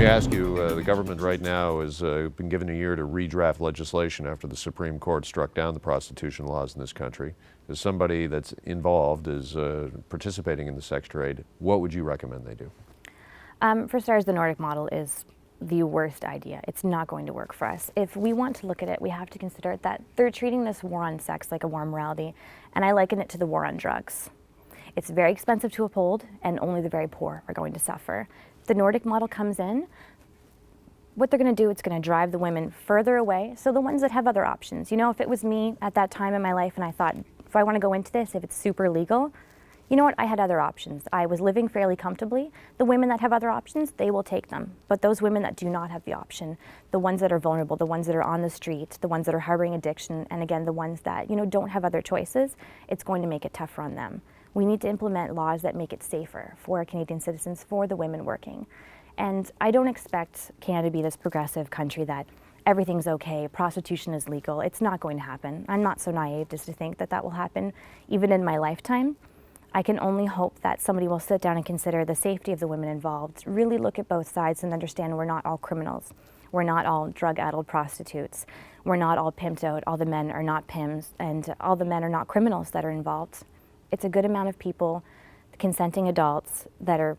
me ask you, the government right now has been given a year to redraft legislation after the Supreme Court struck down the prostitution laws in this country. As somebody that's involved, is participating in the sex trade, what would you recommend they do? For starters, the Nordic model is the worst idea. It's not going to work for us. If we want to look at it, we have to consider that they're treating this war on sex like a war on morality, and I liken it to the war on drugs. It's very expensive to uphold, and only the very poor are going to suffer. The Nordic model comes in, what they're going to do, it's going to drive the women further away, so the ones that have other options. You know, if it was me at that time in my life and I thought, if I want to go into this, if it's super legal, you know what, I had other options. I was living fairly comfortably. The women that have other options, they will take them. But those women that do not have the option, the ones that are vulnerable, the ones that are on the street, the ones that are harboring addiction, and again, the ones that, you know, don't have other choices, it's going to make it tougher on them. We need to implement laws that make it safer for Canadian citizens, for the women working. And I don't expect Canada to be this progressive country that everything's okay, prostitution is legal. It's not going to happen. I'm not so naive just to think that that will happen even in my lifetime. I can only hope that somebody will sit down and consider the safety of the women involved, really look at both sides and understand we're not all criminals. We're not all drug-addled prostitutes. We're not all pimped out. All the men are not pimps, and all the men are not criminals that are involved. It's a good amount of people, consenting adults, that are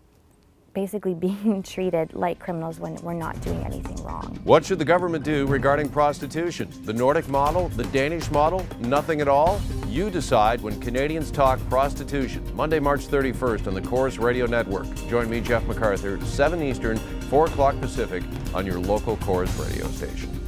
basically being treated like criminals when we're not doing anything wrong. What should the government do regarding prostitution? The Nordic model? The Danish model? Nothing at all? You decide when Canadians Talk Prostitution, Monday, March 31st on the Corus Radio Network. Join me, Jeff MacArthur, 7 Eastern, 4 o'clock Pacific on your local Corus radio station.